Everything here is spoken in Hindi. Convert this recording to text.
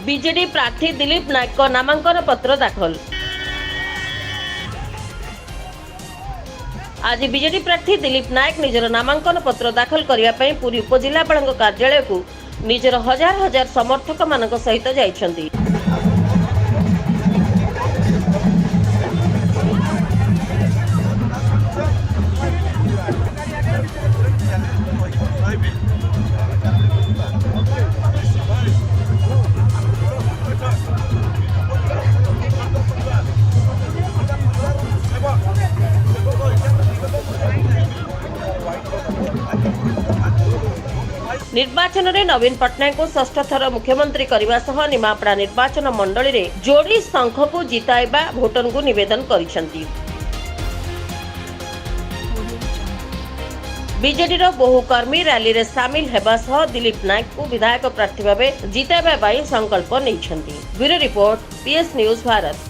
बीजेडी प्रार्थी दिलीप नायक को नामांकन पत्र दाखल। आज बीजेडी प्रार्थी दिलीप नायक निजर नामांकन पत्र दाखल करने पर पुरी उपजिलापाल कार्यालय को निजर हजार हजार समर्थक मान सहित जाइछन्ति। निर्वाचन रे नवीन पट्टनायक को षष्ठ थर मुख्यमंत्री करने सह निमापड़ा निर्वाचन मंडली रे जोड़ी शंख को जिताइबा भोटर को निवेदन करिसेंति। बीजेडी रो बहु कर्मी रैली रे शामिल हेबा सह दिलीप नायक को विधायक प्रार्थी भाव जिताइबा संकल्प नैछन्ति। Bureau report PS news Bharat.